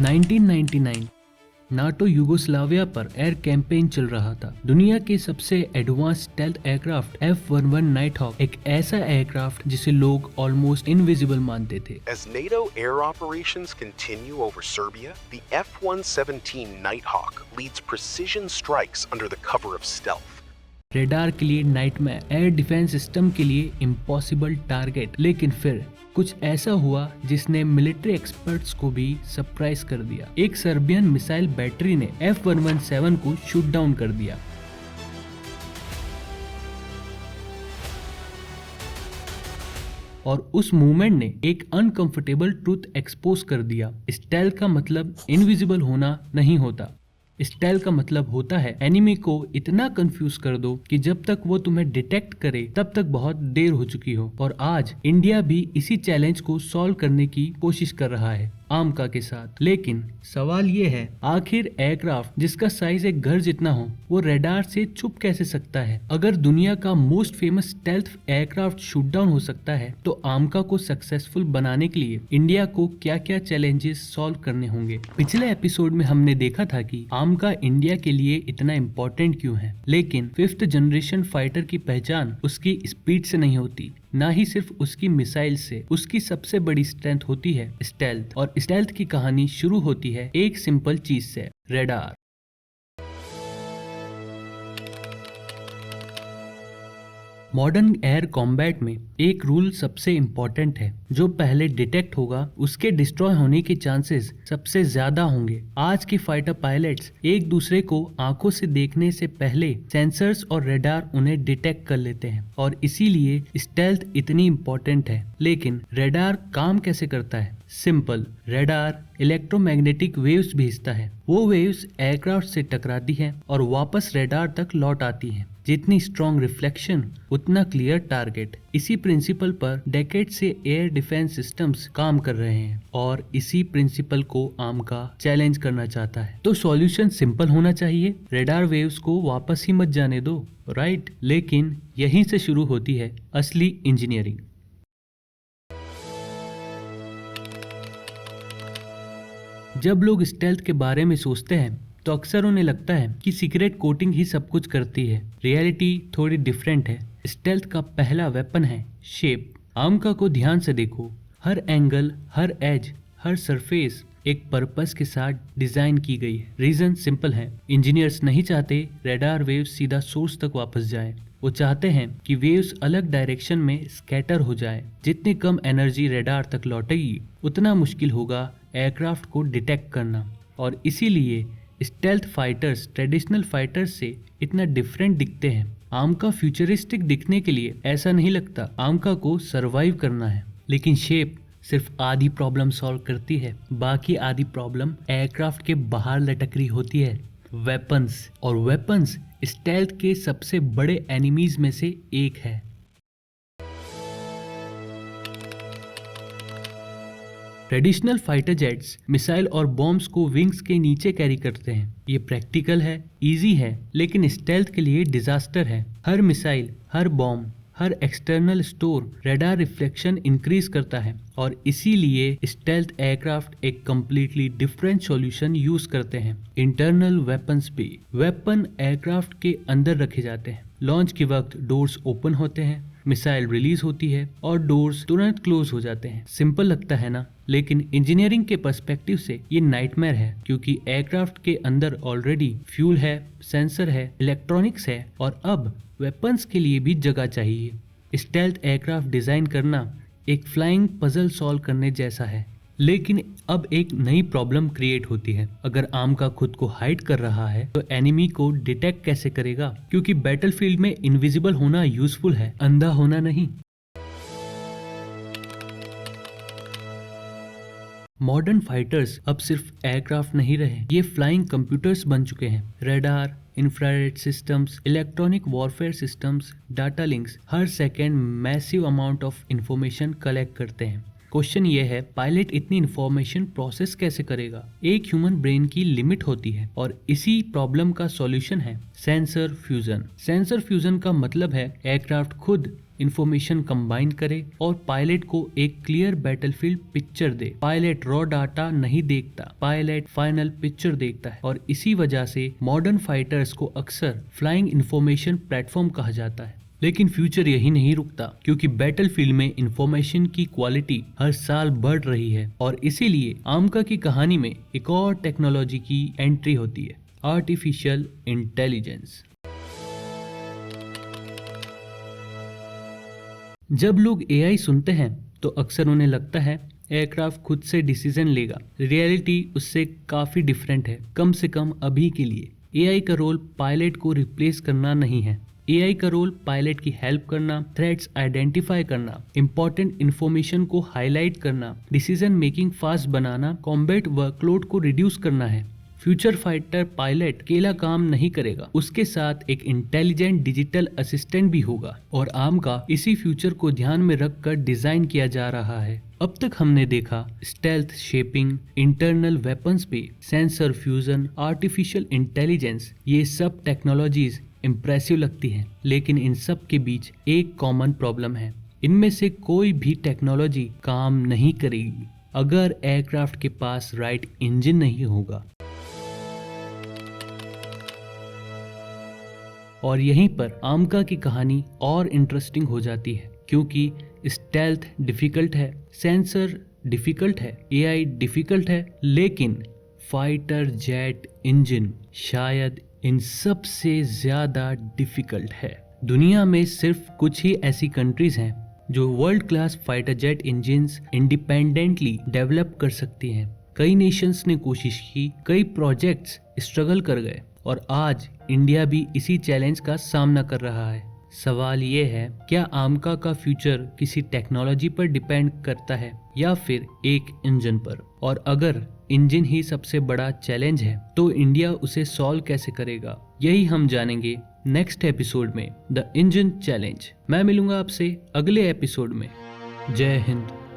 1999 NATO Yugoslavia पर air campaign चल रहा था। दुनिया के सबसे advance stealth aircraft F-11 nighthawk एक ऐसा एयरक्राफ्ट जिसे लोग ऑलमोस्ट इनविजिबल मानते थे। As NATO air operations continue over Serbia, the F-117 Nighthawk leads precision strikes under the cover of stealth. Radar के लिए नाइटमेयर, एयर डिफेंस सिस्टम के लिए इम्पॉसिबल टारगेट। लेकिन फिर कुछ ऐसा हुआ जिसने मिलिट्री एक्सपर्ट्स को भी सरप्राइज कर दिया। एक सर्बियन मिसाइल बैटरी ने F-117 को शूट डाउन कर दिया। और उस मूवमेंट ने एक अनकंफर्टेबल ट्रूथ एक्सपोज कर दिया। स्टेल्थ का मतलब इनविजिबल होना नहीं होता। स्टेल्थ का मतलब होता है एनिमी को इतना कंफ्यूज कर दो कि जब तक वो तुम्हें डिटेक्ट करे तब तक बहुत देर हो चुकी हो। और आज इंडिया भी इसी चैलेंज को सॉल्व करने की कोशिश कर रहा है आमका के साथ। लेकिन सवाल ये है, आखिर एयरक्राफ्ट जिसका साइज एक घर जितना हो वो रेडार से छुप कैसे सकता है? अगर दुनिया का most famous stealth aircraft shoot down हो सकता है तो आमका को सक्सेसफुल बनाने के लिए इंडिया को क्या क्या चैलेंजेस सॉल्व करने होंगे? पिछले एपिसोड में हमने देखा था कि आमका इंडिया के लिए इतना इम्पोर्टेंट क्यों है, लेकिन 5th जनरेशन फाइटर की पहचान उसकी स्पीड से नहीं होती, ना ही सिर्फ उसकी मिसाइल से। उसकी सबसे बड़ी स्ट्रेंथ होती है स्टेल्थ। और स्टेल्थ की कहानी शुरू होती है एक सिंपल चीज से, रेडार। मॉडर्न एयर कॉम्बैट में एक रूल सबसे इम्पोर्टेंट है, जो पहले डिटेक्ट होगा उसके डिस्ट्रॉय होने के चांसेस सबसे ज्यादा होंगे। आज के फाइटर पायलट्स एक दूसरे को आंखों से देखने से पहले सेंसर्स और रेडार उन्हें डिटेक्ट कर लेते हैं, और इसीलिए स्टेल्थ इतनी इम्पोर्टेंट है। लेकिन रेडार काम कैसे करता है? सिंपल, रेडार इलेक्ट्रोमैग्नेटिक वेव्स भेजता है। वो वेव्स एयरक्राफ्ट से टकराती हैं और वापस रेडार तक लौट आती हैं। जितनी स्ट्रॉन्ग रिफ्लेक्शन उतना क्लियर टारगेट। इसी प्रिंसिपल पर डेकेड से एयर डिफेंस सिस्टम्स काम कर रहे हैं, और इसी प्रिंसिपल को आमका चैलेंज करना चाहता है। तो सॉल्यूशन सिंपल होना चाहिए, रेडार वेव्स को वापस ही मत जाने दो, राइट? लेकिन यहीं से शुरू होती है असली इंजीनियरिंग। जब लोग स्टेल्थ के बारे में सोचते हैं तो अक्सर उन्हें लगता है कि सीक्रेट कोटिंग ही सब कुछ करती है। रियलिटी थोड़ी डिफरेंट है। स्टेल्थ का पहला वेपन है शेप। आमका को ध्यान से देखो, हर एंगल, हर एज, हर सरफेस एक पर्पस के साथ डिजाइन की गई है। रीजन सिंपल है, इंजीनियर्स नहीं चाहते रेडार वेव्स सीधा सोर्स तक वापस जाए। वो चाहते हैं कि वेव्स अलग डायरेक्शन में स्कैटर हो जाए। जितनी कम एनर्जी रेडार तक लौटेगी उतना मुश्किल होगा एयरक्राफ्ट को डिटेक्ट करना। और इसीलिए स्टेल्थ फाइटर्स ट्रेडिशनल फाइटर्स से इतना डिफरेंट दिखते हैं। आमका फ्यूचरिस्टिक दिखने के लिए ऐसा नहीं लगता। आमका को सरवाइव करना है। लेकिन शेप सिर्फ आधी प्रॉब्लम सॉल्व करती है, बाकी आधी प्रॉब्लम एयरक्राफ्ट के बाहर लटक रही होती है, वेपन्स। और वेपन्स स्टेल्थ के सबसे बड़े एनिमीज में से एक है। ट्रेडिशनल फाइटर जेट्स मिसाइल और बॉम्ब्स को विंग्स के नीचे कैरी करते हैं। ये प्रैक्टिकल है, इजी है, लेकिन स्टेल्थ के लिए डिजास्टर है। हर मिसाइल, हर बॉम्ब, हर external store radar reflection increase करता है, और इसीलिए स्टेल्थ एयरक्राफ्ट एक कंप्लीटली डिफरेंट सॉल्यूशन यूज करते हैं। इंटरनल वेपन्स भी। वेपन एयरक्राफ्ट के अंदर रखे जाते हैं। लॉन्च के वक्त डोर्स ओपन होते हैं, मिसाइल रिलीज होती है और डोर्स तुरंत क्लोज हो जाते हैं। सिंपल लगता है ना, लेकिन इंजीनियरिंग के पर्सपेक्टिव से ये नाइटमेयर है, क्योंकि एयरक्राफ्ट के अंदर ऑलरेडी फ्यूल है, सेंसर है, इलेक्ट्रॉनिक्स है, और अब वेपन्स के लिए भी जगह चाहिए। स्टेल्थ एयरक्राफ्ट डिजाइन करना एक फ्लाइंग पजल सॉल्व करने जैसा है। लेकिन अब एक नई प्रॉब्लम क्रिएट होती है। अगर आमका खुद को हाइड कर रहा है तो एनिमी को डिटेक्ट कैसे करेगा? क्योंकि बैटलफील्ड में इनविजिबल होना यूजफुल है, अंधा होना नहीं। मॉडर्न फाइटर्स अब सिर्फ एयरक्राफ्ट नहीं रहे, ये फ्लाइंग कंप्यूटर्स बन चुके हैं। Radar, infrared systems, electronic warfare systems, data links her second massive amount of information collect करते हैं। क्वेश्चन ये है, पायलट इतनी इंफॉर्मेशन प्रोसेस कैसे करेगा? एक ह्यूमन ब्रेन की लिमिट होती है, और इसी प्रॉब्लम का सॉल्यूशन है सेंसर फ्यूजन। सेंसर फ्यूजन का मतलब है एयरक्राफ्ट खुद इंफॉर्मेशन कंबाइन करे और पायलट को एक क्लियर बैटलफील्ड पिक्चर दे। पायलट रॉ डाटा नहीं देखता, पायलट फाइनल पिक्चर देखता है और इसी वजह से मॉडर्न फाइटर्स को अक्सर फ्लाइंग इंफॉर्मेशन प्लेटफॉर्म कहा जाता है। लेकिन फ्यूचर यही नहीं रुकता, क्योंकि बैटलफील्ड में इंफॉर्मेशन की क्वालिटी हर साल बढ़ रही है और इसीलिए आमका की कहानी में एक और टेक्नोलॉजी की एंट्री होती है, आर्टिफिशियल इंटेलिजेंस। जब लोग एआई सुनते हैं तो अक्सर उन्हें लगता है एयरक्राफ्ट खुद से डिसीजन लेगा। रियलिटी उससे काफी डिफरेंट है, कम से कम अभी के लिए। एआई का रोल पायलट को रिप्लेस करना नहीं है। एआई का रोल पायलट की हेल्प करना, थ्रेट्स आइडेंटिफाई करना, इंपॉर्टेंट इंफॉर्मेशन को हाईलाइट करना, डिसीजन मेकिंग फास्ट बनाना, कॉम्बैट वर्कलोड को रिड्यूस करना है। फ्यूचर फाइटर पायलट अकेला काम नहीं करेगा, उसके साथ एक इंटेलिजेंट डिजिटल असिस्टेंट भी होगा और आमका इसी फ्यूचर को ध्यान में रखकर डिजाइन किया जा रहा है। अब तक हमने देखा स्टेल्थ शेपिंग, इंटरनल वेपन्स पे सेंसर फ्यूजन, आर्टिफिशियल इंटेलिजेंस। ये सब टेक्नोलॉजीज इम्प्रेसिव लगती हैं, लेकिन इन सब के बीच एक कॉमन प्रॉब्लम है। इनमें से कोई भी टेक्नोलॉजी काम नहीं करेगी अगर एयरक्राफ्ट के पास राइट इंजन नहीं होगा। और यहीं पर आमका की कहानी और इंटरेस्टिंग हो जाती है, क्योंकि स्टेल्थ डिफिकल्ट है, सेंसर डिफिकल्ट है, एआई डिफिकल्ट है, लेकिन फाइटर जेट इंजन शायद इन सब से ज्यादा डिफिकल्ट है। दुनिया में सिर्फ कुछ ही ऐसी कंट्रीज हैं जो world class fighter jet engines independently develop कर सकती हैं। कई नेशंस ने कोशिश की, कई प्रोजेक्ट्स स्ट्रगल कर गए और आज इंडिया भी इसी चैलेंज का सामना कर रहा है। सवाल ये है, क्या आमका का फ्यूचर किसी टेक्नोलॉजी पर डिपेंड करता है या फिर एक इंजन पर? और अगर इंजन ही सबसे बड़ा चैलेंज है तो इंडिया उसे सॉल्व कैसे करेगा? यही हम जानेंगे नेक्स्ट एपिसोड में, द इंजन चैलेंज। मैं मिलूंगा आपसे अगले एपिसोड में। जय हिंद।